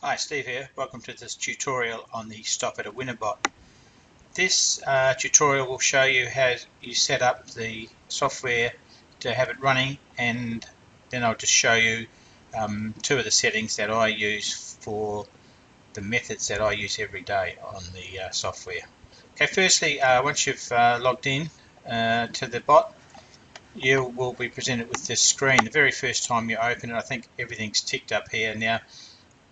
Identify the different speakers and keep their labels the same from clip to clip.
Speaker 1: Hi, Steve here. Welcome to this tutorial on the Stop at a Winner bot. This tutorial will show you how you set up the software to have it running, and then I'll just show you two of the settings that I use for the methods that I use every day on the software. Okay, firstly, once you've logged in to the bot, you will be presented with this screen. The very first time you open it, I think everything's ticked up here. Now,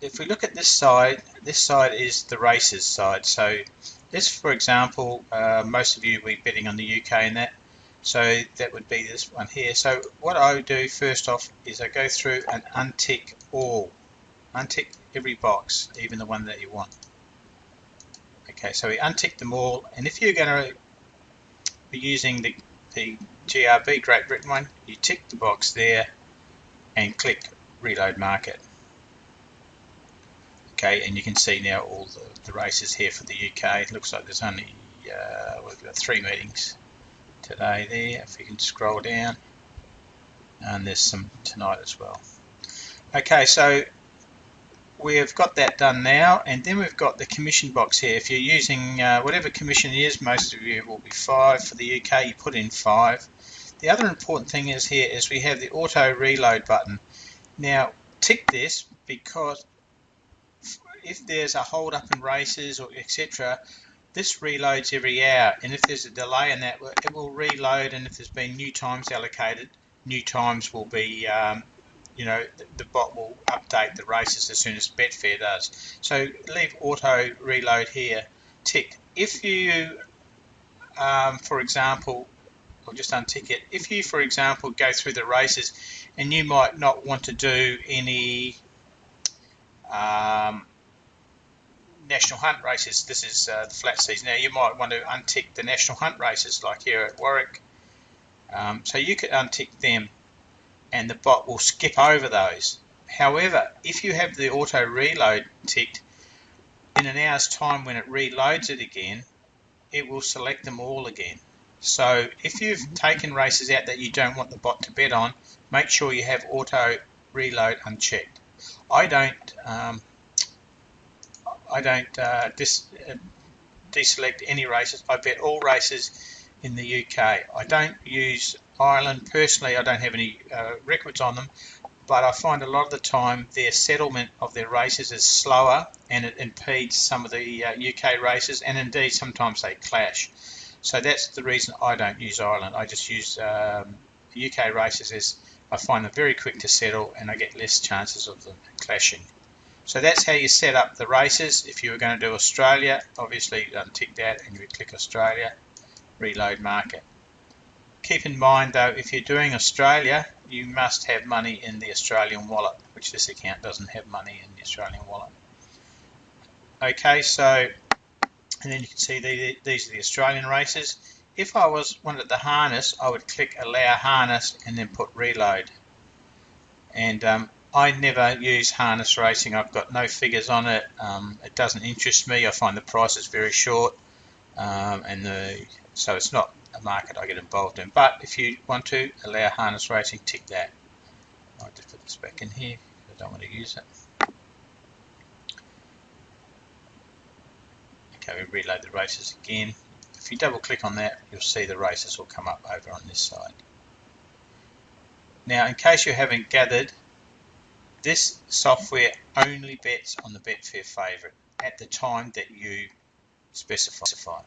Speaker 1: if we look at this side is the races side. So this, for example, most of you will be betting on the UK in that. So that would be this one here. So what I would do first off is I go through and untick all. Untick every box, even the one that you want. Okay, so we untick them all. And if you're going to be using the GRB, Great Britain one, you tick the box there and click Reload Market. Okay, and you can see now all the races here for the UK. It looks like there's only we've got 3 meetings today there. If you can scroll down, and there's some tonight as well. Okay, so we've got that done now, and then we've got the commission box here. If you're using whatever commission it is, most of you will be 5. For the UK, you put in 5. The other important thing is here is we have the auto reload button. Now tick this because if there's a hold up in races or etc., this reloads every hour, and if there's a delay in that, it will reload, and if there's been new times allocated, new times will be the bot will update the races as soon as Betfair does. So leave auto reload here ticked. If you for example, I'll just untick it, if you for example go through the races and you might not want to do any national hunt races, this is the flat season. Now you might want to untick the national hunt races like here at Warwick, so you could untick them and the bot will skip over those. However, if you have the auto reload ticked, in an hour's time when it reloads it again, it will select them all again. So if you've taken races out that you don't want the bot to bet on, make sure you have auto reload unchecked. I don't deselect any races. I bet all races in the UK. I don't use Ireland personally. I don't have any records on them, but I find a lot of the time their settlement of their races is slower, and it impedes some of the UK races, and indeed sometimes they clash. So that's the reason I don't use Ireland. I just use UK races, as I find them very quick to settle and I get less chances of them clashing. So that's how you set up the races. If you were going to do Australia, obviously untick that and you would click Australia, reload market. Keep in mind though, if you're doing Australia, you must have money in the Australian wallet, which this account doesn't have money in the Australian wallet. Okay, so, and then you can see these are the Australian races. If I wanted the harness, I would click allow harness and then put reload. And I never use harness racing. I've got no figures on it. It doesn't interest me. I find the price is very short, so it's not a market I get involved in. But if you want to allow harness racing, tick that. I'll just put this back in here. I don't want to use it. Okay, we reload the races again. If you double click on that, you'll see the races will come up over on this side. Now, in case you haven't gathered, this software only bets on the Betfair favourite at the time that you specify.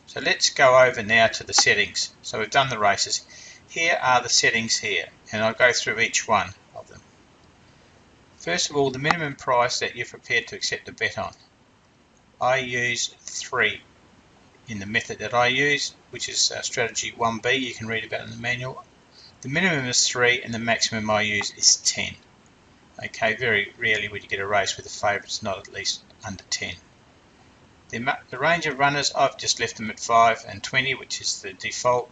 Speaker 1: So let's go over now to the settings. So we've done the races. Here are the settings here, and I'll go through each one of them. First of all, the minimum price that you're prepared to accept a bet on. I use 3 in the method that I use, which is strategy 1B. You can read about it in the manual. The minimum is 3 and the maximum I use is 10. Okay, very rarely would you get a race with a favourites not at least under 10. The range of runners, I've just left them at 5 and 20, which is the default.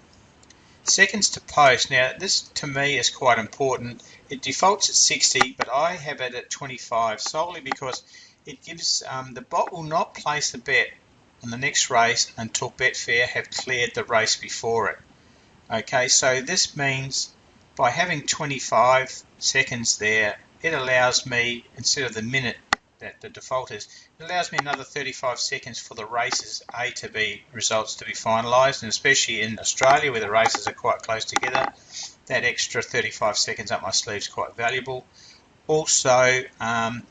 Speaker 1: Seconds to post, now this to me is quite important. It defaults at 60, but I have it at 25 solely because it gives, the bot will not place the bet on the next race until Betfair have cleared the race before it. Okay, so this means by having 25 seconds there, it allows me, instead of the minute that the default is. It allows me another 35 seconds for the races results to be finalised, and especially in Australia where the races are quite close together, that extra 35 seconds up my sleeve is quite valuable. Also,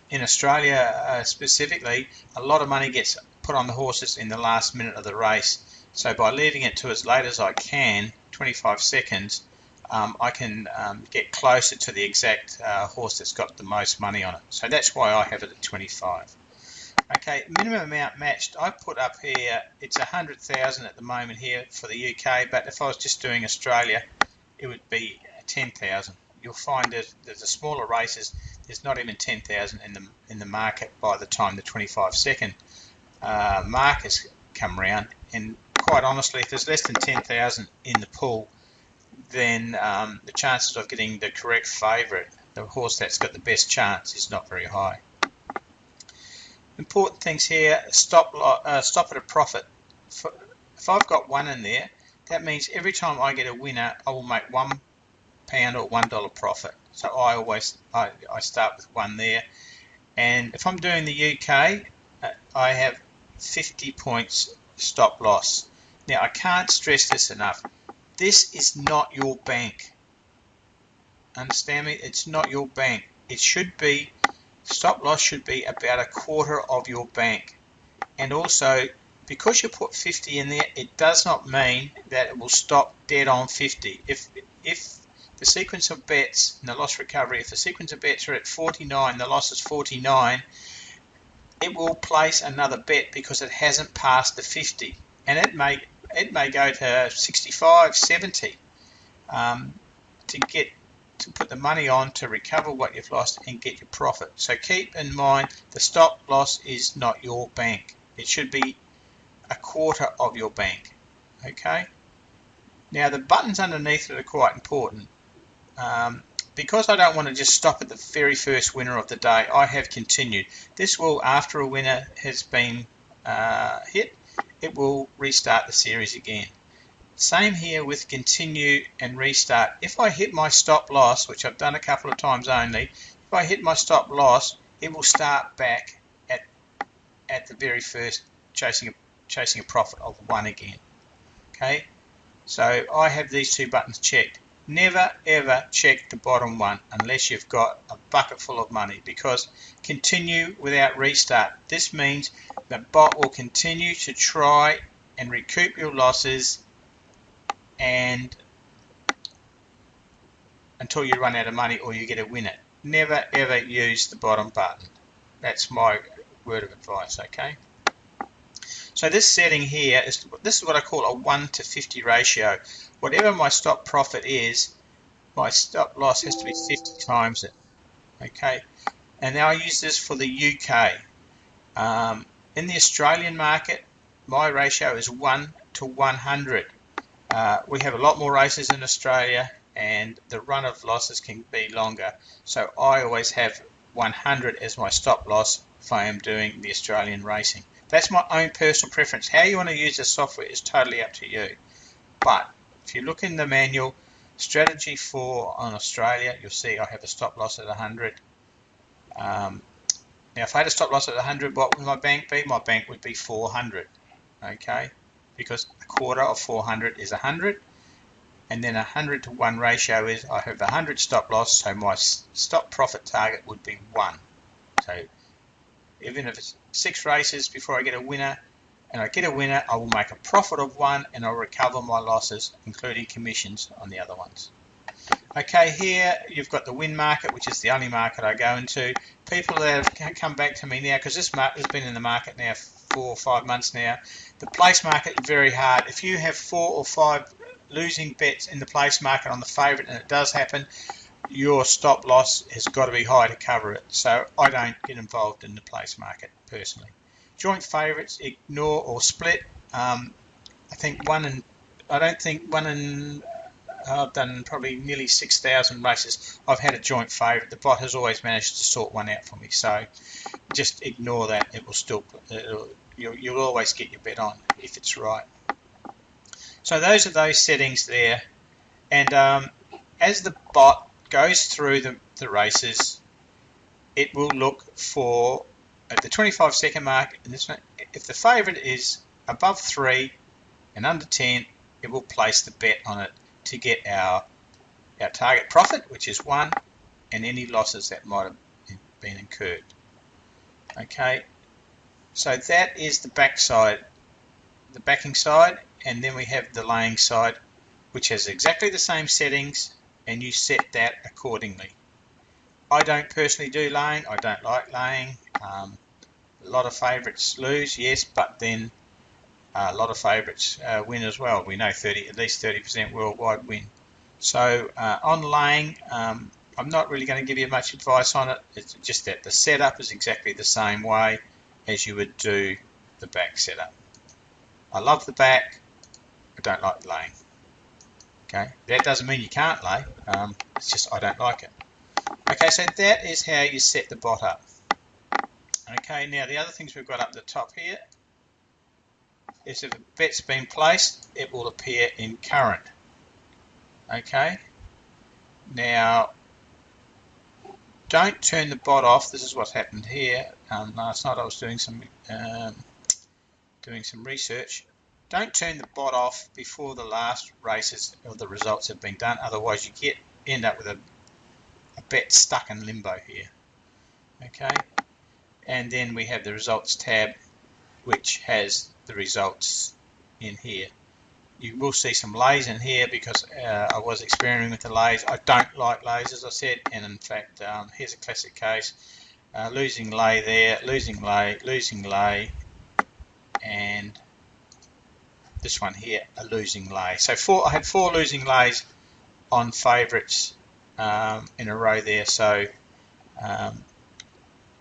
Speaker 1: in Australia specifically, a lot of money gets put on the horses in the last minute of the race. So by leaving it to as late as I can, 25 seconds, I can get closer to the exact horse that's got the most money on it. So that's why I have it at 25. Okay, minimum amount matched. I put up here, it's 100,000 at the moment here for the UK, but if I was just doing Australia, it would be 10,000. You'll find that the smaller races, there's not even 10,000 in the market by the time the 25-second mark has come round. And quite honestly, if there's less than 10,000 in the pool, then the chances of getting the correct favourite, the horse that's got the best chance, is not very high. Important things here: stop at a profit. If I've got one in there, that means every time I get a winner, I will make £1 or $1 profit. So I start with one there, and if I'm doing the UK, I have 50 points stop loss. Now I can't stress this enough. This is not your bank. Understand me? It's not your bank. It should be, stop loss should be about a quarter of your bank. And also, because you put 50 in there, it does not mean that it will stop dead on 50. If the sequence of bets in the loss recovery, if the sequence of bets are at 49, the loss is 49, it will place another bet because it hasn't passed the 50, and it may go to 65, 70 to put the money on to recover what you've lost and get your profit. So keep in mind, the stop loss is not your bank. It should be a quarter of your bank. Okay. Now the buttons underneath it are quite important. Because I don't want to just stop at the very first winner of the day, I have continued. This will, after a winner has been hit, it will restart the series again. Same here with continue and restart. If I hit my stop loss, which I've done a couple of times only, if I hit my stop loss, it will start back at the very first, chasing a profit of 1 again. Okay, so I have these two buttons checked. Never ever check the bottom one unless you've got a bucket full of money, because continue without restart. This means the bot will continue to try and recoup your losses and until you run out of money or you get a winner. Never ever use the bottom button. That's my word of advice. Okay. So this setting here is what I call a 1 to 50 ratio. Whatever my stop profit is, my stop loss has to be 50 times it. Okay, and now I use this for the UK. In the Australian market, my ratio is 1 to 100. We have a lot more races in Australia, and the run of losses can be longer. So I always have 100 as my stop loss if I am doing the Australian racing. That's my own personal preference. How you want to use the software is totally up to you. But if you look in the manual, strategy on Australia, you'll see I have a stop loss at 100. Now, if I had a stop loss at 100, what would my bank be? My bank would be 400. Okay, because a quarter of 400 is 100, and then 100 to 1 ratio is I have 100 stop loss, so my stop profit target would be 1. So even if it's 6 races before I get a winner, and I get a winner, I will make a profit of 1 and I'll recover my losses, including commissions on the other ones. Okay, here you've got the win market, which is the only market I go into. People that have come back to me now, because this market has been in the market now 4 or 5 months now. The place market is very hard. If you have 4 or 5 losing bets in the place market on the favourite, and it does happen, your stop loss has got to be high to cover it. So I don't get involved in the place market personally. Joint favourites, ignore or split. I think I've done probably nearly 6,000 races. I've had a joint favourite. The bot has always managed to sort one out for me. So just ignore that. It will still, you'll always get your bet on if it's right. So those are those settings there. And as the bot goes through the races, it will look for at the 25-second mark, if the favourite is above 3 and under 10, it will place the bet on it to get our target profit, which is 1, and any losses that might have been incurred. Okay, so that is the backing side, and then we have the laying side, which has exactly the same settings, and you set that accordingly. I don't personally do laying. I don't like laying. A lot of favourites lose, yes, but then a lot of favourites win as well. We know at least 30% worldwide win. So on laying, I'm not really going to give you much advice on it. It's just that the setup is exactly the same way as you would do the back setup. I love the back. I don't like laying. Okay, that doesn't mean you can't lay. It's just I don't like it. Okay, so that is how you set the bot up. Okay, now the other things we've got up the top here is if a bet's been placed, it will appear in current. Okay, now don't turn the bot off. This is what's happened here. Last night I was doing some research. Don't turn the bot off before the last races or the results have been done. Otherwise, you end up with a bet stuck in limbo here. Okay, and then we have the results tab, which has the results in here. You will see some lays in here because I was experimenting with the lays. I don't like lays, as I said, and in fact, here's a classic case. Losing lay there, losing lay, and this one here, a losing lay. So I had 4 losing lays on favourites in a row there. So I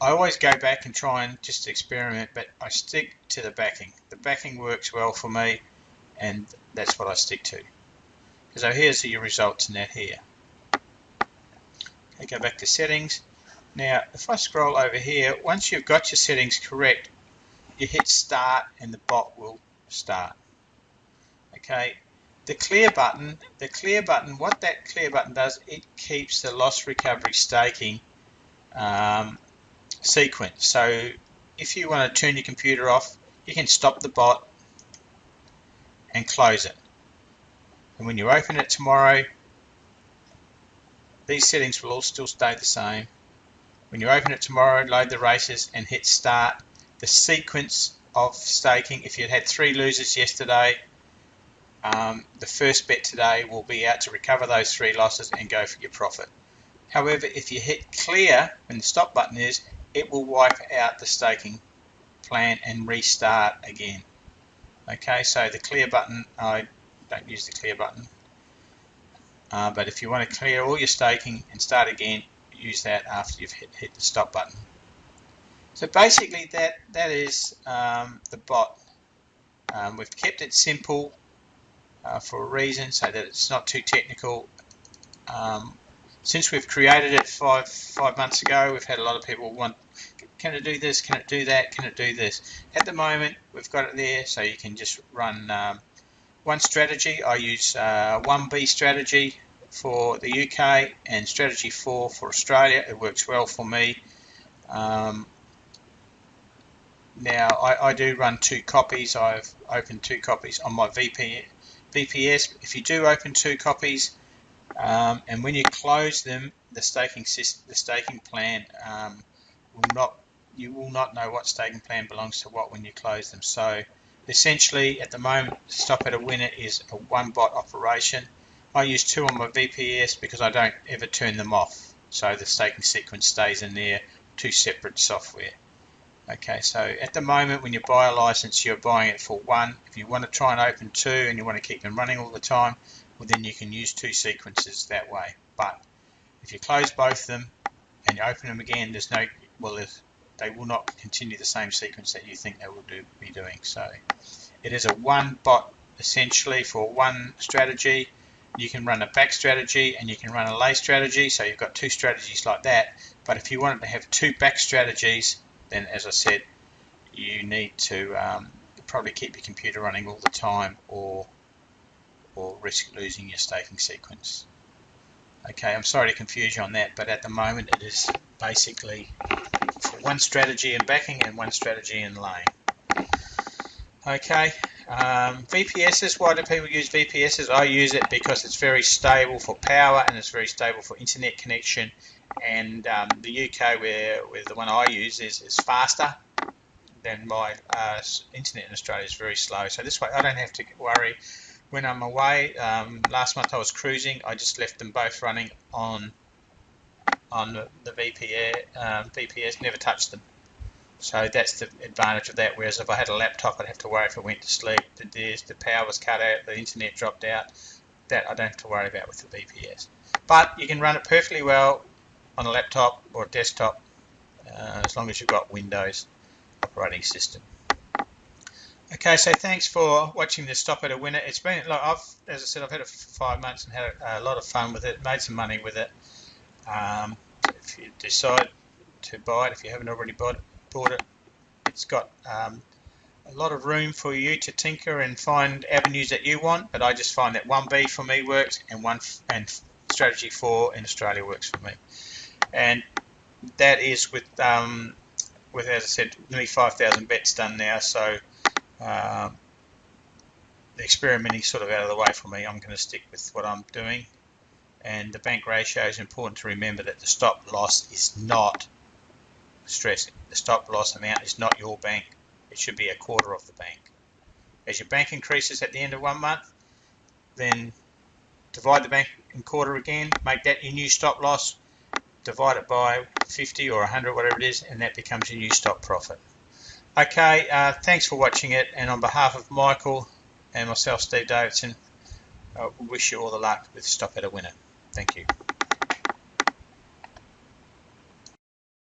Speaker 1: always go back and try and just experiment, but I stick to the backing. The backing works well for me, and that's what I stick to. So here's your results in that here. Okay, go back to settings. Now, if I scroll over here, once you've got your settings correct, you hit start and the bot will start. Okay, the clear button, what that clear button does, it keeps the loss recovery staking sequence. So if you want to turn your computer off, you can stop the bot and close it. And when you open it tomorrow, these settings will all still stay the same. When you open it tomorrow, load the races and hit start, the sequence of staking, if you had 3 losers yesterday, the first bet today will be out to recover those 3 losses and go for your profit. However, if you hit clear when the stop button is, it will wipe out the staking plan and restart again. Okay, so the clear button, I don't use the clear button, but if you want to clear all your staking and start again, use that after you've hit the stop button. So basically that is the bot. We've kept it simple for a reason, so that it's not too technical. Since we've created it five months ago, we've had a lot of people want, can it do this, can it do that, can it do this? At the moment, we've got it there, so you can just run one strategy. I use 1B strategy for the UK and strategy 4 for Australia. It works well for me. Now, I do run 2 copies. I've opened 2 copies on my VPS. If you do open 2 copies, and when you close them, the staking plan you will not know what staking plan belongs to what when you close them. So essentially, at the moment, stop at a winner is a 1 bot operation. I use 2 on my VPS because I don't ever turn them off. So the staking sequence stays in there, 2 separate software. Okay, so at the moment when you buy a license, you're buying it for 1. If you want to try and open 2 and you want to keep them running all the time, well then you can use 2 sequences that way. But if you close both of them and you open them again, they will not continue the same sequence that you think they will be doing. So it is a 1 bot essentially for 1 strategy. You can run a back strategy and you can run a lay strategy, so you've got 2 strategies like that. But if you wanted to have 2 back strategies, then as I said, you need to probably keep your computer running all the time or risk losing your staking sequence. Okay, I'm sorry to confuse you on that, but at the moment it is basically for one strategy in backing and one strategy in laying. Okay, VPSs, why do people use VPSs? I use it because it's very stable for power and it's very stable for internet connection, and the UK where the one I use is faster than my internet in Australia is very slow, so this way I don't have to worry when I'm away. Last month I was cruising, I just left them both running on the VPS, never touched them. So that's the advantage of that, whereas if I had a laptop I'd have to worry if I went to sleep, the power was cut out, the internet dropped out. That I don't have to worry about with the VPS. But you can run it perfectly well on a laptop or a desktop as long as you've got Windows operating system. Okay, so thanks for watching this Stop at a Winner. It's been, like, as I said, I've had it for 5 months and had a lot of fun with it, made some money with it. If you decide to buy it, if you haven't already bought it, it's got a lot of room for you to tinker and find avenues that you want, but I just find that 1B for me works and strategy 4 in Australia works for me. And that is with as I said, nearly 5,000 bets done now, so the experimenting sort of out of the way for me. I'm going to stick with what I'm doing, and the bank ratio is important to remember that the stop loss is not, stressing, the stop loss amount is not your bank. It should be a quarter of the bank. As your bank increases at the end of 1 month, then divide the bank in quarter again, make that your new stop loss, divide it by 50 or 100, whatever it is, and that becomes your new stop profit. Okay, thanks for watching it, and on behalf of Michael and myself, Steve Davidson, I wish you all the luck with Stop at a Winner. Thank you.